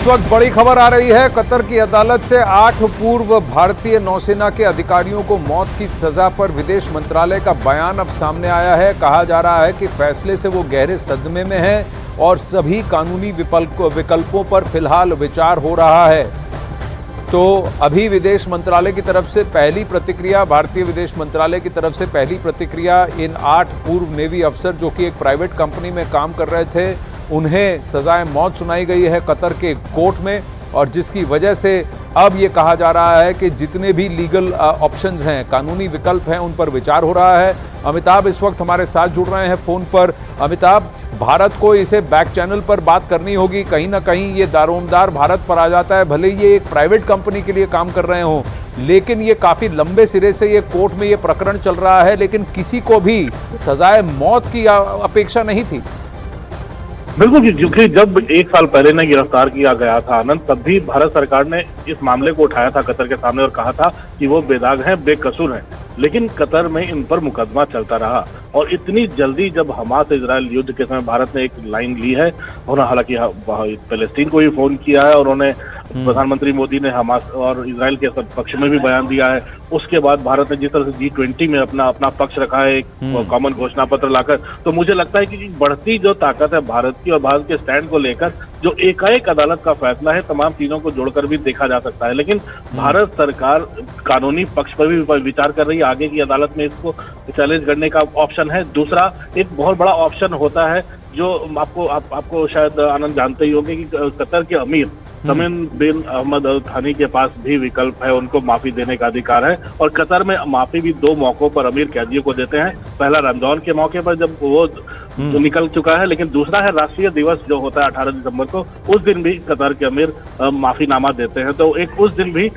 इस वक्त बड़ी खबर आ रही है। कतर की अदालत से 8 पूर्व भारतीय नौसेना के अधिकारियों को मौत की सजा पर विदेश मंत्रालय का बयान अब सामने आया है। कहा जा रहा है कि फैसले से वो गहरे सदमे में हैं और सभी कानूनी विकल्पों पर फिलहाल विचार हो रहा है। तो अभी विदेश मंत्रालय की तरफ से पहली प्रतिक्रिया, भारतीय विदेश मंत्रालय की तरफ से पहली प्रतिक्रिया, इन 8 पूर्व नेवी अफसर जो कि एक प्राइवेट कंपनी में काम कर रहे थे, उन्हें सजाए मौत सुनाई गई है कतर के कोर्ट में। और जिसकी वजह से अब ये कहा जा रहा है कि जितने भी लीगल ऑप्शंस हैं, कानूनी विकल्प हैं, उन पर विचार हो रहा है। अमिताभ इस वक्त हमारे साथ जुड़ रहे हैं फोन पर। अमिताभ, भारत को इसे बैक चैनल पर बात करनी होगी। कहीं ना कहीं ये दारोमदार भारत पर आ जाता है। भले ये एक प्राइवेट कंपनी के लिए काम कर रहे हों, लेकिन ये काफी लंबे सिरे से ये कोर्ट में ये प्रकरण चल रहा है, लेकिन किसी को भी सजाए मौत की अपेक्षा नहीं थी। बिल्कुल, क्योंकि जब 1 साल पहले ने गिरफ्तार किया गया था आनंद, तब भी भारत सरकार ने इस मामले को उठाया था कतर के सामने और कहा था कि वो बेदाग हैं, बेकसूर हैं। लेकिन कतर में इन पर मुकदमा चलता रहा और इतनी जल्दी जब हमास इजराइल युद्ध के समय भारत ने एक लाइन ली है, उन्होंने हालांकि फलस्तीन को भी फोन किया है और उन्होंने प्रधानमंत्री मोदी ने हमास और इजराइल के पक्ष में भी बयान दिया है। उसके बाद भारत ने जिस तरह से G20 में अपना पक्ष रखा है, एक कॉमन घोषणा पत्र लाकर, तो मुझे लगता है कि बढ़ती जो ताकत है भारत की और भारत के स्टैंड को लेकर जो एकाएक अदालत का फैसला है, तमाम चीजों को जोड़कर भी देखा जा सकता है। लेकिन भारत सरकार कानूनी पक्ष पर भी विचार कर रही है। आगे की अदालत में इसको चैलेंज करने का ऑप्शन है। दूसरा एक बहुत बड़ा ऑप्शन होता है जो आपको शायद आनंद जानते ही होंगे कि कतर के अमीर तमीम बिन अहमद अल थानी के पास भी विकल्प है, उनको माफी देने का अधिकार है। और कतर में माफी भी 2 मौकों पर अमीर कैदियों को देते हैं। पहला रमजान के मौके पर जब वो निकल चुका है, लेकिन दूसरा है राष्ट्रीय दिवस जो होता है 18 दिसंबर को, उस दिन भी कतर के अमीर माफीनामा देते हैं। तो एक उस दिन भी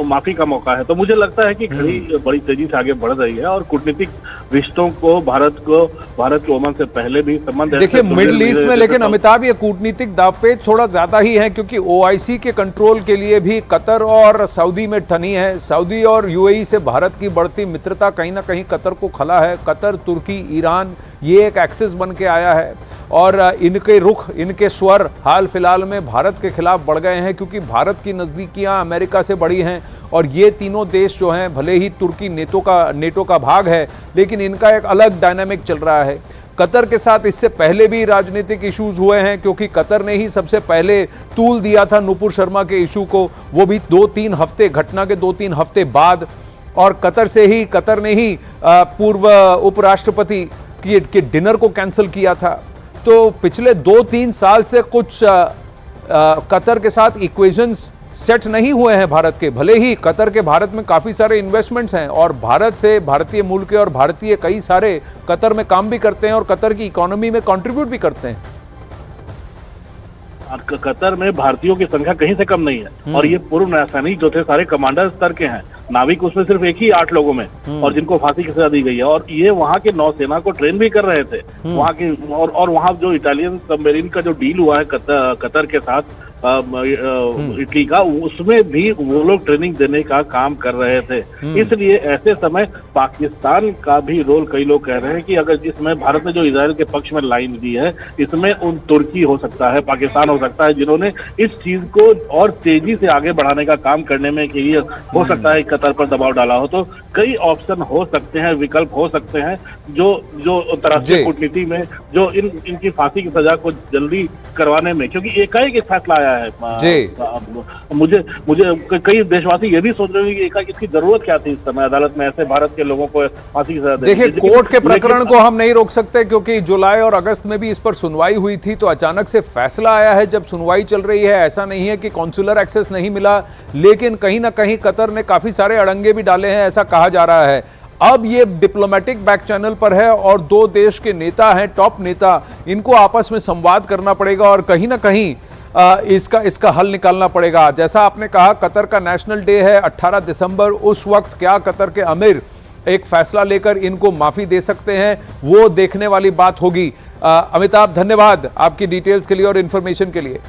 माफी का मौका है। तो मुझे लगता है कि घड़ी बड़ी तेजी से आगे बढ़ रही है और कूटनीतिक रिश्तों को भारत के ओमान से पहले भी संबंध, देखिए मिडिल ईस्ट में, लेकिन अमिताभ ये कूटनीतिक दावपेच थोड़ा ज्यादा ही है, क्योंकि OIC के कंट्रोल के लिए भी कतर और सऊदी में ठनी है। सऊदी और UAE से भारत की बढ़ती मित्रता कहीं ना कहीं कतर को खला है। कतर, तुर्की, ईरान, ये एक एक्सिस बन के आया है और इनके रुख, इनके स्वर हाल फिलहाल में भारत के खिलाफ बढ़ गए हैं, क्योंकि भारत की नज़दीकियां अमेरिका से बढ़ी हैं। और ये तीनों देश जो हैं, भले ही तुर्की नेटो का भाग है, लेकिन इनका एक अलग डायनामिक चल रहा है। कतर के साथ इससे पहले भी राजनीतिक इश्यूज हुए हैं, क्योंकि कतर ने ही सबसे पहले तूल दिया था नुपुर शर्मा के इशू को, वो भी 2-3 हफ्ते, घटना के 2-3 हफ्ते बाद। और कतर ने ही पूर्व उपराष्ट्रपति के डिनर को कैंसिल किया था। तो पिछले 2-3 साल से कुछ कतर के साथ इक्वेशंस सेट नहीं हुए हैं भारत के। भले ही कतर के भारत में काफी सारे इन्वेस्टमेंट्स हैं और भारत से, भारतीय मूल के और भारतीय कई सारे कतर में काम भी करते हैं और कतर की इकोनॉमी में कंट्रीब्यूट भी करते हैं। कतर में भारतीयों की संख्या कहीं से कम नहीं है और ये पूर्व नौसैनिक जो थे सारे कमांडर स्तर के हैं। नाविक उसमें सिर्फ एक ही 8 लोगों में, और जिनको फांसी की सजा दी गई है। और ये वहाँ के नौसेना को ट्रेन भी कर रहे थे वहाँ के। और वहाँ जो इटालियन सबमरीन का जो डील हुआ है कतर के साथ इटली का, उसमें भी वो लोग ट्रेनिंग देने का काम कर रहे थे। इसलिए ऐसे समय पाकिस्तान का भी रोल, कई लोग कह रहे हैं कि अगर इसमें भारत ने जो इजराइल के पक्ष में लाइन दी है, इसमें उन तुर्की हो सकता है, पाकिस्तान हो सकता है, जिन्होंने इस चीज को और तेजी से आगे बढ़ाने का काम करने में के लिए हो सकता है कतर पर दबाव डाला हो। तो कई ऑप्शन हो सकते हैं, विकल्प हो सकते हैं जो अंतर्राष्ट्रीय कूटनीति में जो इनकी फांसी की सजा को जल्दी करवाने में, क्योंकि एकाएक फैसला आया है। मुझे कई देशवासी ये भी सोच रहे हैं कि एकाएक इसकी जरूरत क्या थी इस समय अदालत में ऐसे भारत के लोगों को फांसी की सजा देने। देखिए, कोर्ट के प्रकरण को हम नहीं रोक सकते, क्योंकि जुलाई और अगस्त में भी इस पर सुनवाई हुई थी। तो अचानक से फैसला आया है जब सुनवाई चल रही है। ऐसा नहीं है कि कॉन्सुलर एक्सेस नहीं मिला, लेकिन कहीं ना कहीं कतर ने काफी सारे अड़ंगे भी डाले हैं, ऐसा कहा जा रहा है। अब ये डिप्लोमेटिक बैक चैनल पर है और 2 देश के नेता हैं, टॉप नेता, इनको आपस में संवाद करना पड़ेगा और कहीं ना कहीं इसका हल निकालना पड़ेगा। जैसा आपने कहा, कतर का नेशनल डे है 18 दिसंबर। उस वक्त क्या कतर के अमीर एक फैसला लेकर इनको माफी दे सकते हैं, वो देखने वाली बात होगी। अमिताभ, धन्यवाद आपकी डिटेल्स के लिए और इन्फॉर्मेशन के लिए।